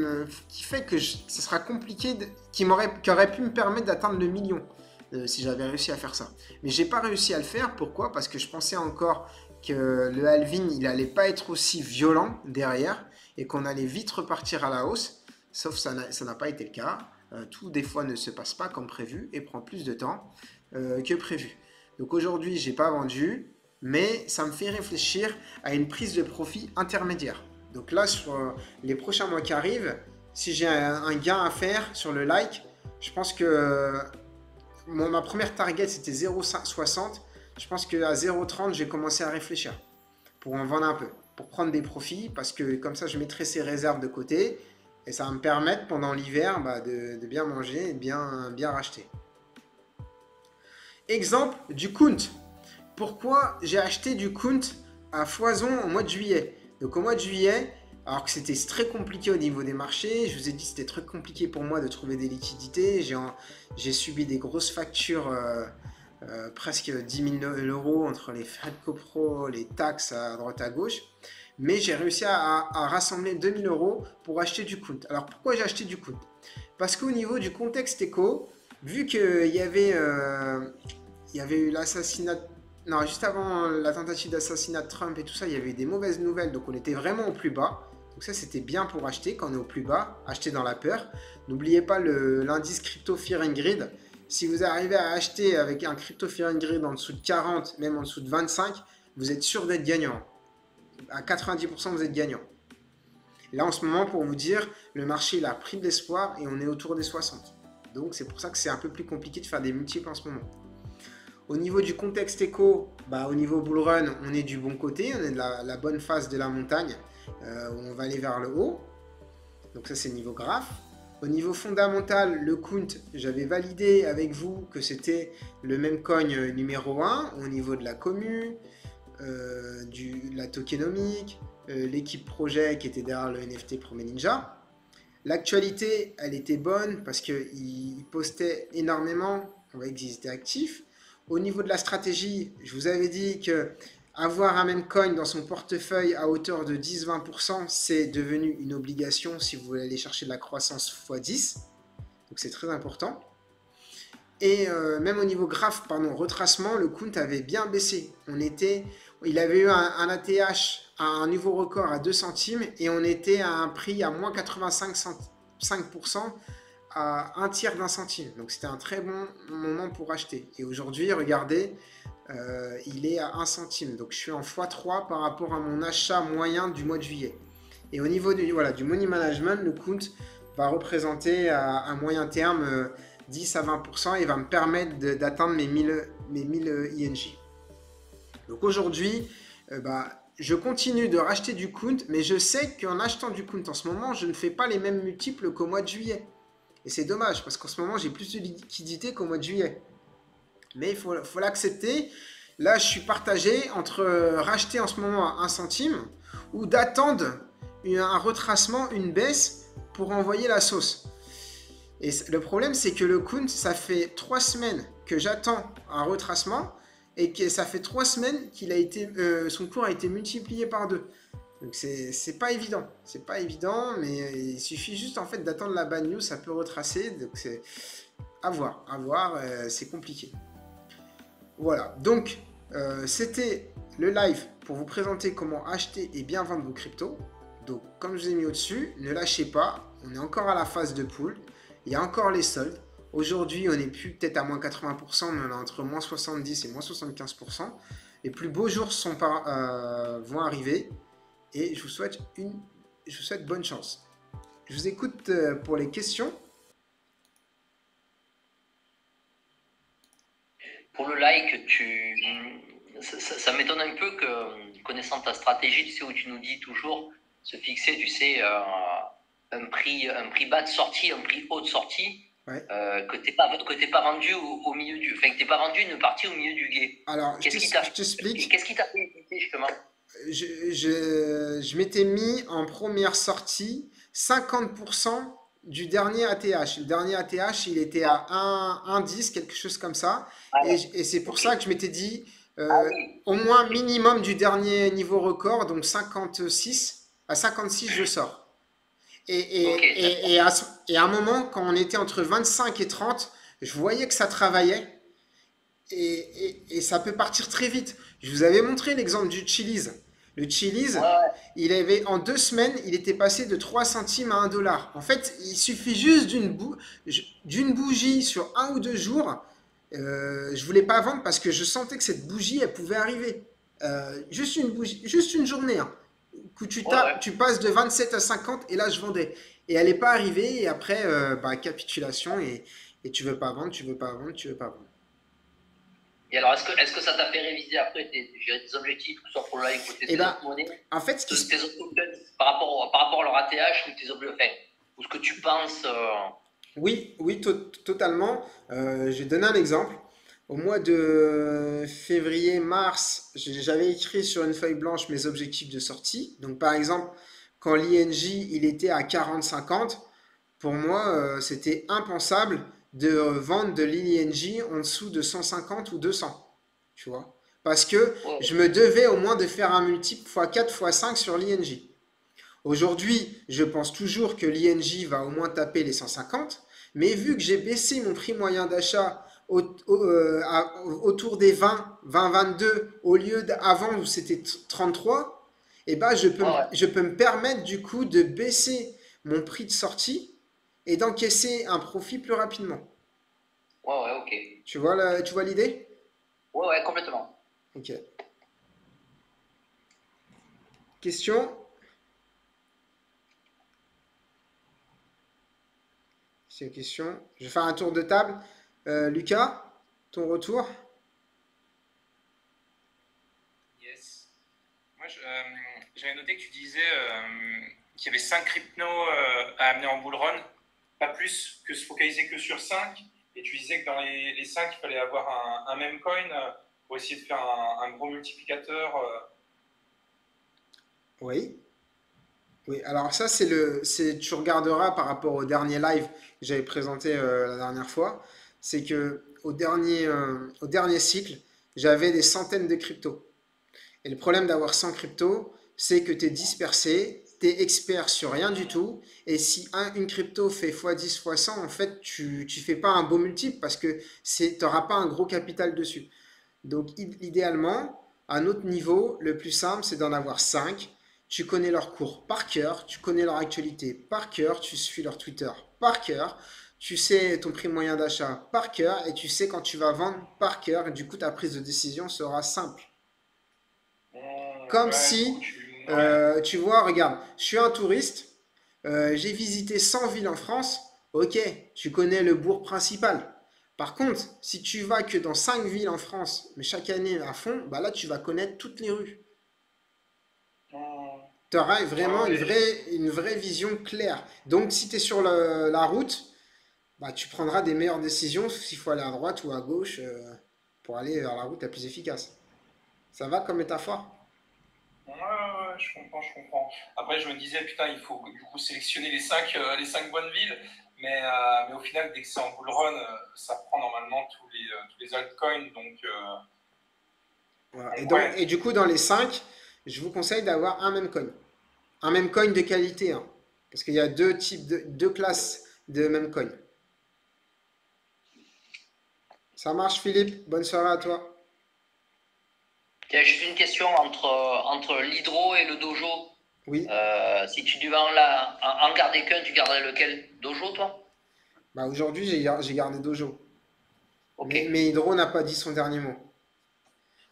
fait que ce sera compliqué, qui aurait pu me permettre d'atteindre le million si j'avais réussi à faire ça. Mais j'ai pas réussi à le faire. Pourquoi? Parce que je pensais encore que le halving, il allait pas être aussi violent derrière et qu'on allait vite repartir à la hausse. Sauf ça n'a pas été le cas. Tout des fois ne se passe pas comme prévu et prend plus de temps que prévu. Donc aujourd'hui, j'ai pas vendu, mais ça me fait réfléchir à une prise de profit intermédiaire. Donc là, sur les prochains mois qui arrivent, si j'ai un gain à faire sur le like, je pense que ma première target c'était 0,60. Je pense qu'à 0,30, j'ai commencé à réfléchir pour en vendre un peu, pour prendre des profits, parce que comme ça, je mettrai ces réserves de côté et ça va me permettre pendant l'hiver de bien manger et de bien racheter. Exemple du Count. Pourquoi j'ai acheté du Count à foison au mois de juillet? Donc au mois de juillet, alors que c'était très compliqué au niveau des marchés, je vous ai dit que c'était très compliqué pour moi de trouver des liquidités. J'ai subi des grosses factures, presque 10 000 euros entre les frais de copro, les taxes à droite à gauche. Mais j'ai réussi à rassembler 2 000 euros pour acheter du Count. Alors pourquoi j'ai acheté du Count? Parce qu'au niveau du contexte éco, vu qu'il y avait eu l'assassinat. Non, juste avant la tentative d'assassinat de Trump et tout ça, il y avait eu des mauvaises nouvelles, donc on était vraiment au plus bas. Donc ça, c'était bien pour acheter quand on est au plus bas, acheter dans la peur. N'oubliez pas l'indice crypto Fear and Greed. Si vous arrivez à acheter avec un crypto Fear and Greed en dessous de 40, même en dessous de 25, vous êtes sûr d'être gagnant. À 90%, vous êtes gagnant. Là, en ce moment, pour vous dire, le marché il a pris de l'espoir et on est autour des 60. Donc c'est pour ça que c'est un peu plus compliqué de faire des multiples en ce moment. Au niveau du contexte éco, au niveau bull run, on est du bon côté, on est de la bonne face de la montagne, où on va aller vers le haut. Donc ça, c'est niveau graphe. Au niveau fondamental, le Count, j'avais validé avec vous que c'était le même coin numéro 1 au niveau de la commu, la tokenomique, l'équipe projet qui était derrière le NFT Promet Ninja. L'actualité, elle était bonne parce qu'ils postaient énormément, on voyait qu'ils étaient actifs. Au niveau de la stratégie, je vous avais dit que avoir un même coin dans son portefeuille à hauteur de 10-20%, c'est devenu une obligation si vous voulez aller chercher de la croissance x10. Donc c'est très important. Et même au niveau retracement, le Count avait bien baissé. Il avait eu un ATH à un nouveau record à 2 centimes et on était à un prix à moins 85% à un tiers d'un centime. Donc c'était un très bon moment pour acheter. Et aujourd'hui, regardez, il est à 1 centime. Donc je suis en x3 par rapport à mon achat moyen du mois de juillet. Et au niveau du money management, le compte va représenter à moyen terme 10 à 20% et va me permettre d'atteindre mes 1000 INJ. Donc aujourd'hui, je continue de racheter du count, mais je sais qu'en achetant du count en ce moment, je ne fais pas les mêmes multiples qu'au mois de juillet. Et c'est dommage, parce qu'en ce moment, j'ai plus de liquidité qu'au mois de juillet. Mais il faut l'accepter. Là, je suis partagé entre racheter en ce moment à 1 centime ou d'attendre un retracement, une baisse pour envoyer la sauce. Et le problème, c'est que le count, ça fait 3 semaines que j'attends un retracement et que ça fait 3 semaines qu'il a été, son cours a été multiplié par 2. Donc c'est pas évident, c'est pas évident, mais il suffit juste en fait d'attendre la bad news, ça peut retracer, donc c'est à voir, c'est compliqué. Voilà, donc c'était le live pour vous présenter comment acheter et bien vendre vos cryptos. Donc comme je vous ai mis au-dessus, ne lâchez pas, on est encore à la phase de pool, il y a encore les soldes. Aujourd'hui, on n'est plus peut-être à moins 80%, mais on est entre moins 70 et moins 75%. Les plus beaux jours vont arriver et je vous souhaite bonne chance. Je vous écoute pour les questions. Pour le like, ça m'étonne un peu que, connaissant ta stratégie, tu sais, où tu nous dis toujours se fixer, tu sais, un prix bas de sortie, un prix haut de sortie, ouais. Que t'es pas vendu au milieu du, enfin que t'es pas vendu une partie au milieu du guet. Alors, je t'explique. Qu'est-ce qui t'a fait hésiter justement? Je m'étais mis en première sortie 50% du dernier ATH. Le dernier ATH, il était à 1,10, quelque chose comme ça. Et c'est pour ça que je m'étais dit au moins minimum du dernier niveau record, donc 56. À 56, je sors. Et à un moment, quand on était entre 25 et 30, je voyais que ça travaillait. Et ça peut partir très vite. Je vous avais montré l'exemple du Chili's. Le Chili's, il avait en 2 semaines, il était passé de 3 centimes à 1 dollar. En fait, il suffit juste d'une bougie sur 1 ou 2 jours. Je voulais pas vendre parce que je sentais que cette bougie, elle pouvait arriver. Juste une bougie, juste une journée. Hein. Tu passes de 27 à 50 et là, je vendais. Et elle n'est pas arrivée. Et après, capitulation et tu veux pas vendre, tu veux pas vendre, tu veux pas vendre. Et alors, est-ce que ça t'a fait réviser après tes objectifs, que ce soit pour le live ou tes autres monnaies, en fait, par rapport à leur ATH ou tes objectifs, ou ce que tu penses Oui, totalement. Je vais donner un exemple. Au mois de février-mars, j'avais écrit sur une feuille blanche mes objectifs de sortie. Donc, par exemple, quand l'INJ il était à 40-50, pour moi, c'était impensable de vendre de l'INJ en dessous de 150 ou 200. Tu vois? Parce que je me devais au moins de faire un multiple x4, x5 sur l'INJ. Aujourd'hui, je pense toujours que l'INJ va au moins taper les 150, mais vu que j'ai baissé mon prix moyen d'achat autour des 20, 22, au lieu d'avant où c'était 33, eh ben je peux me permettre du coup de baisser mon prix de sortie et d'encaisser un profit plus rapidement. Ok. Tu vois l'idée? Ouais, complètement. Ok. Question? C'est une question. Je vais faire un tour de table. Lucas, ton retour? Yes. Moi, j'avais noté que tu disais qu'il y avait 5 cryptos à amener en bull run, pas plus que se focaliser que sur 5. Et tu disais que dans les 5, il fallait avoir un même coin pour essayer de faire un gros multiplicateur. Oui. Oui, alors ça, tu regarderas par rapport au dernier live que j'avais présenté la dernière fois. C'est que au dernier cycle, j'avais des centaines de cryptos. Et le problème d'avoir 100 cryptos, c'est que tu es dispersé, tu es expert sur rien du tout. Et si une crypto fait x10, x100, en fait, tu fais pas un beau multiple parce que tu n'auras pas un gros capital dessus. Donc, idéalement, à notre niveau, le plus simple, c'est d'en avoir 5. Tu connais leur cours par cœur, tu connais leur actualité par cœur, tu suis leur Twitter par cœur, tu sais ton prix moyen d'achat par cœur et tu sais quand tu vas vendre par cœur. Et du coup, ta prise de décision sera simple. Comme Ouais, du coup, si, ouais. tu vois, regarde, je suis un touriste, j'ai visité 100 villes en France, ok, tu connais le bourg principal. Par contre, si tu vas que dans 5 villes en France, mais chaque année à fond, bah là, tu vas connaître toutes les rues. Hmm. Tu auras Ouais, vraiment ouais. une vraie vision claire. Donc, si tu es sur la route, bah, tu prendras des meilleures décisions s'il faut aller à droite ou à gauche pour aller vers la route la plus efficace. Ça va comme métaphore? Ouais, ouais, ouais, je comprends, je comprends. Après, je me disais, putain, il faut du coup sélectionner les cinq bonnes villes. Mais au final, dès que c'est en bull run, ça prend normalement tous les altcoins. Voilà. Donc ouais. Et du coup, dans les 5, je vous conseille d'avoir un même coin. Un même coin de qualité, hein. Parce qu'il y a deux classes de même coin. Ça marche, Philippe? Bonne soirée à toi. Tiens, juste une question entre l'hydro et le dojo. Oui. Si tu devais en garder qu'un, tu garderais lequel? Dojo, toi? Bah, aujourd'hui, j'ai gardé Dojo. Ok. Mais Hydro n'a pas dit son dernier mot.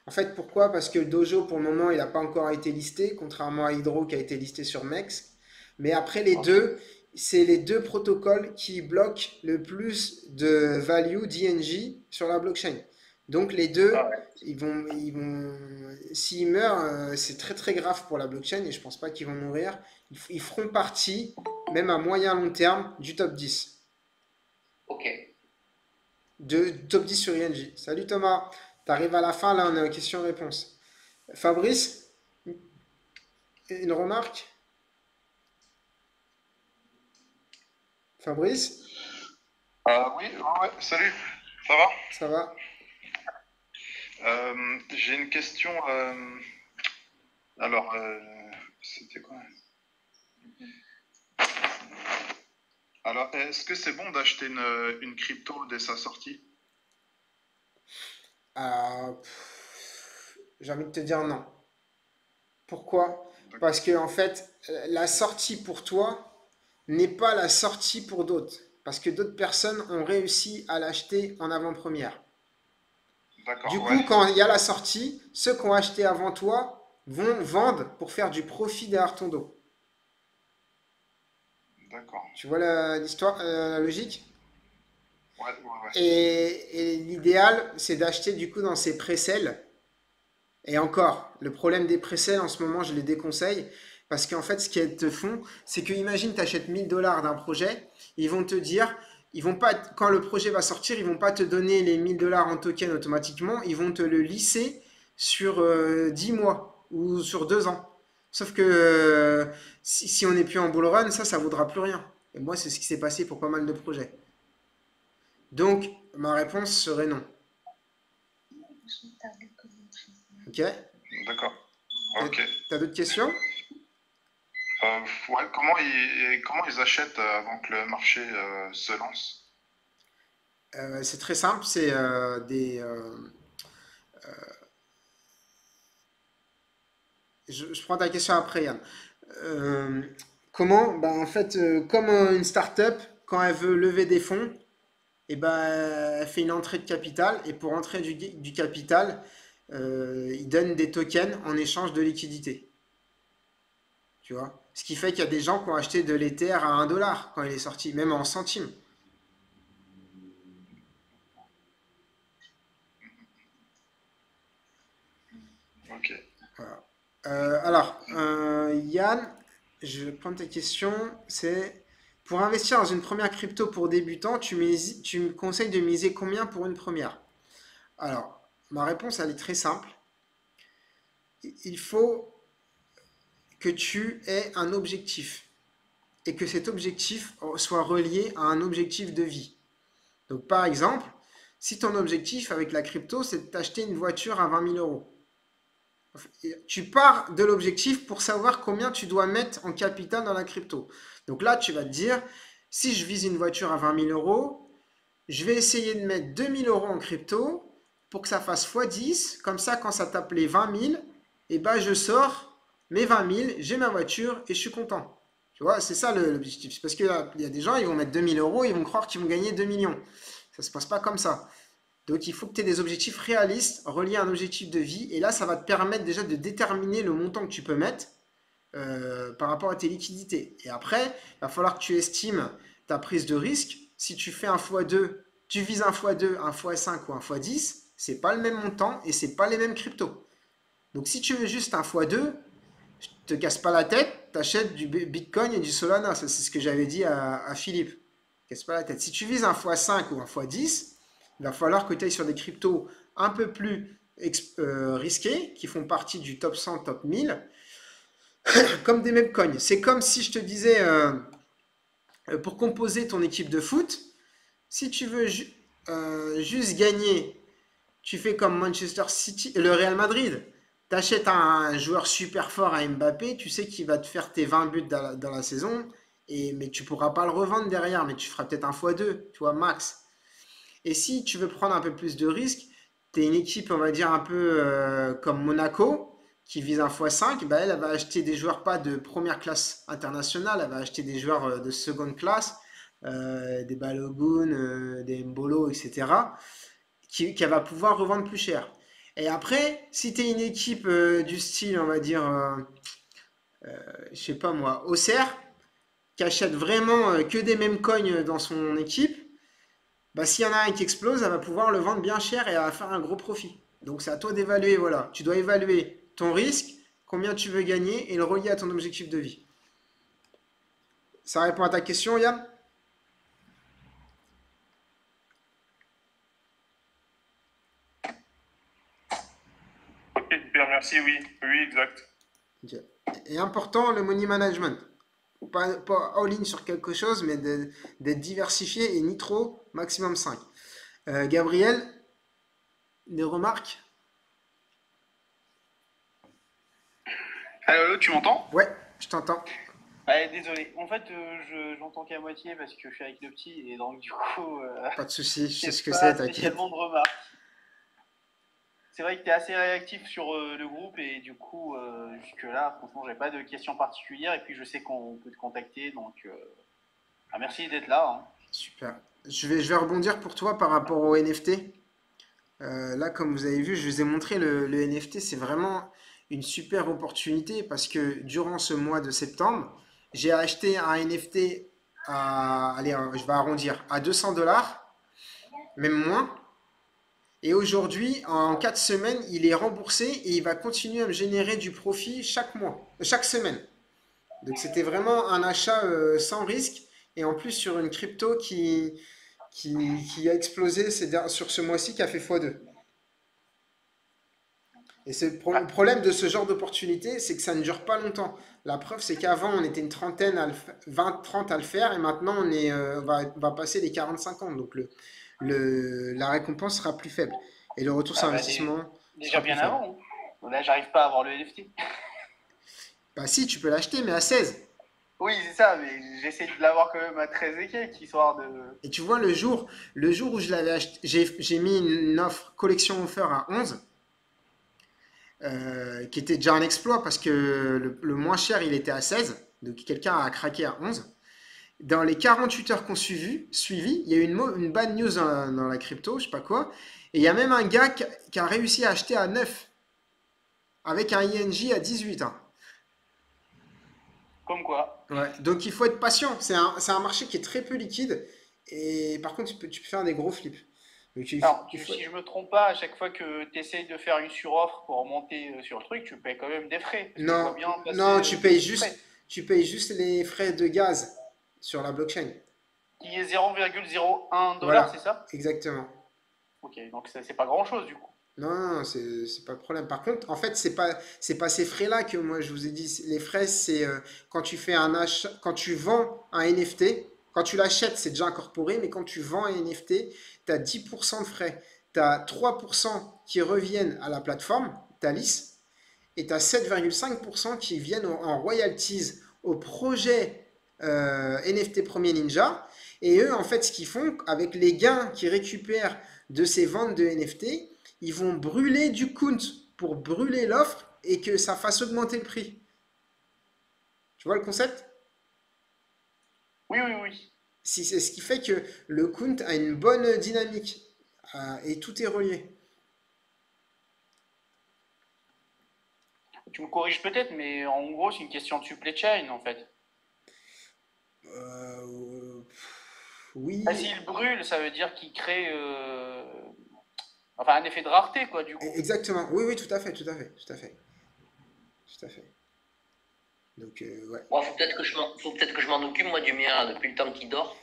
En fait, pourquoi? Parce que le Dojo, pour le moment, il n'a pas encore été listé, contrairement à Hydro qui a été listé sur MEX. Mais après les Ok. deux, c'est les deux protocoles qui bloquent le plus de value d'ING sur la blockchain. Donc les Ah deux, ouais. s'ils meurent, c'est très très grave pour la blockchain et je pense pas qu'ils vont mourir. Ils feront partie, même à moyen long terme, du top 10. Ok. Du top 10 sur ING. Salut Thomas, t'arrives à la fin, là on est en question-réponse. Fabrice, une remarque? Fabrice, Oui, ouais, ouais, salut, ça va? ça va? J'ai une question. Alors, c'était quoi? Alors, est-ce que c'est bon d'acheter une crypto dès sa sortie? J'ai envie de te dire non. Pourquoi? D'accord, Parce que en fait, la sortie pour toi n'est pas la sortie pour d'autres. Parce que d'autres personnes ont réussi à l'acheter en avant-première. Du d'accord, ouais, coup, quand il y a la sortie, ceux qui ont acheté avant toi vont vendre pour faire du profit derrière ton dos. d'accord. Tu vois l'histoire, la logique? Ouais, ouais, ouais. Et l'idéal, c'est d'acheter du coup dans ces pré-sales. Et encore, le problème des pré-sales en ce moment, je les déconseille. Parce qu'en fait, ce qu'ils te font, c'est que imagine, tu achètes 1000 $ d'un projet, ils vont te dire, ils vont pas, quand le projet va sortir, ils vont pas te donner les 1000 $ en token automatiquement, ils vont te le lisser sur 10 mois ou sur 2 ans. Sauf que si on n'est plus en bull run, ça vaudra plus rien. Et moi, c'est ce qui s'est passé pour pas mal de projets. Donc, ma réponse serait non. Ok? D'accord, T'as, ok. t'as d'autres questions? Ouais, comment ils achètent avant que le marché se lance? C'est très simple, c'est je prends ta question après, Yann. Euh, comment? Bah, en fait, comme une start-up, quand elle veut lever des fonds, et ben, elle fait une entrée de capital, et pour entrer du capital, il donne des tokens en échange de liquidité. Tu vois? Ce qui fait qu'il y a des gens qui ont acheté de l'Ether à 1 $ quand il est sorti, même en centimes. Ok. Voilà. Yann, je vais prendre ta question. C'est pour investir dans une première crypto pour débutants, tu me conseilles de miser combien pour une première? Alors, ma réponse, elle est très simple. Il faut que tu aies un objectif et que cet objectif soit relié à un objectif de vie. Donc, par exemple, si ton objectif avec la crypto, c'est de t'acheter une voiture à 20 000 euros, tu pars de l'objectif pour savoir combien tu dois mettre en capital dans la crypto. Donc là, tu vas te dire, si je vise une voiture à 20 000 euros, je vais essayer de mettre 2 000 euros en crypto pour que ça fasse x10. Comme ça, quand ça tape les 20 000, et ben je sors mes 20 000, j'ai ma voiture et je suis content. Tu vois, c'est ça l'objectif. C'est parce qu'il y a des gens, ils vont mettre 2000 euros, ils vont croire qu'ils vont gagner 2 millions. Ça se passe pas comme ça. Donc il faut que tu aies des objectifs réalistes reliés à un objectif de vie. Et là, ça va te permettre déjà de déterminer le montant que tu peux mettre par rapport à tes liquidités. Et après, il va falloir que tu estimes ta prise de risque. Si tu fais un x2, tu vises un x2, un x5 ou un x10, c'est pas le même montant et c'est pas les mêmes cryptos. Donc si tu veux juste un x2, je te casse pas la tête, t'achètes du Bitcoin et du Solana. Ça, c'est ce que j'avais dit à Philippe. Casse pas la tête. Si tu vises un x5 ou un x10, il va falloir que tu ailles sur des cryptos un peu plus risqués, qui font partie du top 100, top 1000, comme des meme-coins. C'est comme si je te disais, pour composer ton équipe de foot, si tu veux juste gagner, tu fais comme Manchester City, le Real Madrid. Tu achètes un joueur super fort à Mbappé, tu sais qu'il va te faire tes 20 buts dans la saison, mais tu pourras pas le revendre derrière, mais tu feras peut-être un x2, tu vois, max. Et si tu veux prendre un peu plus de risques, tu es une équipe, on va dire, un peu comme Monaco, qui vise un x5, bah elle va acheter des joueurs pas de première classe internationale, elle va acheter des joueurs de seconde classe, des Balogun, des Mbolo, etc., qu'elle va pouvoir revendre plus cher. Et après, si tu es une équipe du style, on va dire, je sais pas moi, Auxerre, qui achète vraiment que des mêmes coins dans son équipe, bah, s'il y en a un qui explose, elle va pouvoir le vendre bien cher et elle va faire un gros profit. Donc c'est à toi d'évaluer, voilà. Tu dois évaluer ton risque, combien tu veux gagner et le relier à ton objectif de vie. Ça répond à ta question, Yann? Ok, super, merci, oui, oui, exact. Ok. Et important, le money management. Pas all-in sur quelque chose, mais d'être diversifié et ni trop, maximum 5. Gabriel, des remarques? Allô, tu m'entends? Ouais, je t'entends. Ouais, désolé. En fait, j'entends qu'à moitié parce que je suis avec le petit et donc du coup, Pas de souci, je sais ce que pas c'est, t'inquiète. spécialement de remarques. C'est vrai que tu es assez réactif sur le groupe et du coup, jusque-là, franchement, j'ai pas de questions particulières et puis je sais qu'on peut te contacter donc merci d'être là. Hein. Super. Je vais rebondir pour toi par rapport au NFT. Là, comme vous avez vu, je vous ai montré le NFT, c'est vraiment une super opportunité parce que durant ce mois de septembre, j'ai acheté un NFT allez, je vais arrondir, à 200 $, même moins. Et aujourd'hui, en 4 semaines, il est remboursé et il va continuer à me générer du profit chaque mois, chaque semaine. Donc c'était vraiment un achat sans risque et en plus sur une crypto qui a explosé sur ce mois-ci, qui a fait x2. Et le problème de ce genre d'opportunité, c'est que ça ne dure pas longtemps. La preuve, c'est qu'avant, on était une trentaine, 20-30 à le faire, et maintenant, on va passer les 40-50. Donc, la récompense sera plus faible. Et le retour sur investissement déjà sera bien plus faible. avant. Hein. Là, j'arrive pas à avoir le NFT. Bah si, tu peux l'acheter, mais à 16. Oui, c'est ça, mais j'essaie de l'avoir quand même à 13 et quelques, histoire de... Et tu vois, le jour où je l'avais acheté, j'ai mis une offre collection offer à 11. Qui était déjà un exploit parce que le moins cher il était à 16, donc quelqu'un a craqué à 11. Dans les 48 heures qu'on suivi, il y a eu une bad news dans la crypto, je sais pas quoi, et il y a même un gars qui a réussi à acheter à 9 avec un INJ à 18. Hein. Comme quoi. Ouais, donc il faut être patient, c'est un marché qui est très peu liquide et par contre tu peux faire des gros flips. Donc, Alors, si je me trompe pas, à chaque fois que tu essayes de faire une suroffre pour monter sur le truc, tu payes quand même des frais. Non, tu payes juste les frais de gaz sur la blockchain. Qui est 0,01 $, Voilà, c'est ça? exactement. Ok, donc c'est pas grand chose du coup. Non, c'est pas le problème. Par contre, en fait, c'est pas ces frais-là que moi je vous ai dit. Les frais, c'est quand tu fais un achat, quand tu vends un NFT, quand tu l'achètes, c'est déjà incorporé, mais quand tu vends un NFT, tu as 10% de frais. Tu as 3% qui reviennent à la plateforme, Thalys, et tu as 7,5% qui viennent en royalties au projet NFT Premier Ninja. Et eux, en fait, ce qu'ils font, avec les gains qu'ils récupèrent de ces ventes de NFT, ils vont brûler du count pour brûler l'offre et que ça fasse augmenter le prix. Tu vois le concept? Oui, oui, oui. C'est ce qui fait que le count a une bonne dynamique et tout est relié. Tu me corriges peut-être, mais en gros, c'est une question de supply chain, en fait. Oui, Ah, s'il brûle, ça veut dire qu'il crée enfin, un effet de rareté, quoi, du coup. exactement. Oui, oui, tout à fait, tout à fait, tout à fait, tout à fait. Donc, ouais. Moi, faut peut-être que je m'en occupe, moi, du mien, depuis le temps qu'il dort.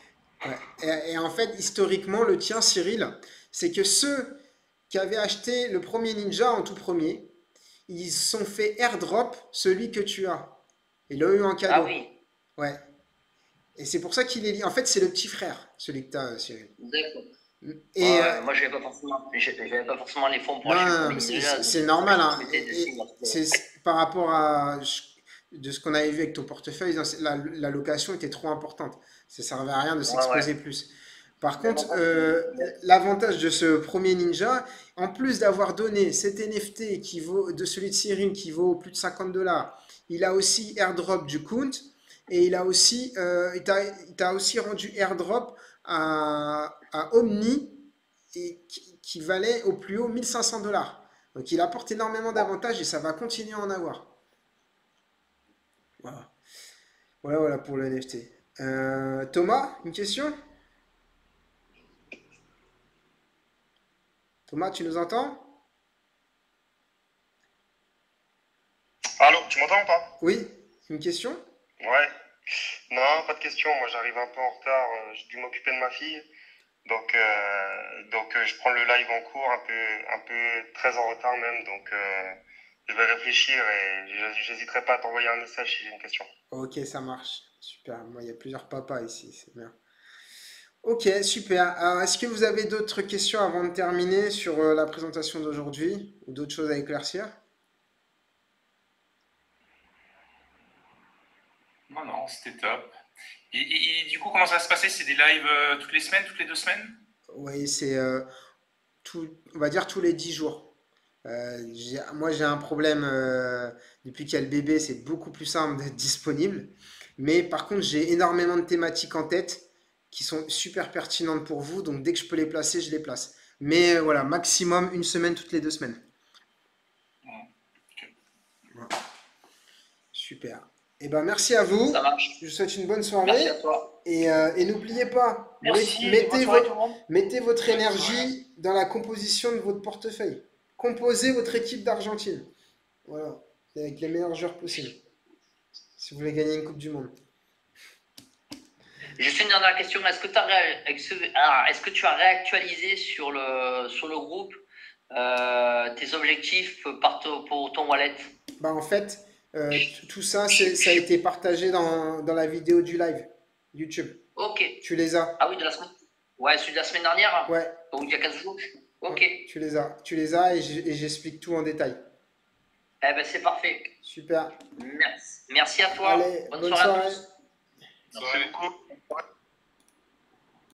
Ouais. Et en fait, historiquement, le tien, Cyril, c'est que ceux qui avaient acheté le premier Ninja en tout premier, ils se sont fait airdrop celui que tu as. Ils l'ont eu en Ah cadeau. oui, Ouais. Et c'est pour ça qu'il est lié. En fait, c'est le petit frère, celui que tu as, Cyril. d'accord. Et Moi, j'avais pas forcément les fonds pour non, acheter le non, premier mais Ninja, donc c'est c'est pour ça que normal, je hein. me mettais dessus. Moi, Par rapport à de ce qu'on avait vu avec ton portefeuille, la location était trop importante. Ça servait à rien de ouais, ouais. s'exposer plus. Par Même contre, en fait, l'avantage de ce premier Ninja, en plus d'avoir donné cet NFT qui vaut, de celui de Cyril qui vaut plus de 50 $, il a aussi airdrop du count et il t'a aussi rendu airdrop à Omni et qui valait au plus haut 1500 $. Donc il apporte énormément d'avantages et ça va continuer à en avoir. Voilà, voilà, voilà pour le NFT. Thomas, une question? Thomas, tu nous entends? Allô, tu m'entends ou pas? Oui, une question? Ouais. Non, pas de question. Moi, j'arrive un peu en retard. J'ai dû m'occuper de ma fille. Donc, je prends le live en cours, un peu très en retard même. Donc, je vais réfléchir et j'hésiterai pas à t'envoyer un message si j'ai une question. Ok, ça marche. Super. Moi, il y a plusieurs papas ici, c'est bien. Ok, super. Alors, est-ce que vous avez d'autres questions avant de terminer sur la présentation d'aujourd'hui ou d'autres choses à éclaircir? Non, non, c'était top. Et du coup, comment ça va se passer? C'est des lives toutes les semaines, toutes les 2 semaines? Oui, c'est on va dire tous les 10 jours. Moi, j'ai un problème depuis qu'il y a le bébé, c'est beaucoup plus simple d'être disponible. Mais par contre, j'ai énormément de thématiques en tête qui sont super pertinentes pour vous. Donc, dès que je peux les placer, je les place. Mais voilà, maximum une semaine toutes les 2 semaines. Ok. Voilà. Super. Eh ben, merci à vous. ça marche. Je vous souhaite une bonne Merci à soirée. toi. Et n'oubliez pas, Merci, bonne mettez, soirée tout le monde. mettez votre Bonne énergie dans la composition de votre portefeuille. Composez votre équipe d'Argentine. Voilà, avec les meilleurs joueurs possibles. Si vous voulez gagner une Coupe du Monde. Juste une dernière question. Est-ce que tu as réactualisé sur le groupe tes objectifs pour ton wallet? Bah en fait, tout ça, ça a été partagé dans la vidéo du live YouTube. Ok. Tu les as. Ah oui, de la semaine. Ouais, celui de la semaine dernière. Ouais, Donc il y a 15 jours. Ok. ouais, tu les as. Tu les as et j'explique tout en détail. Eh ben c'est parfait. Super. Merci à toi. Allez, Bonne bonne soirée à soirée. tous. Merci beaucoup.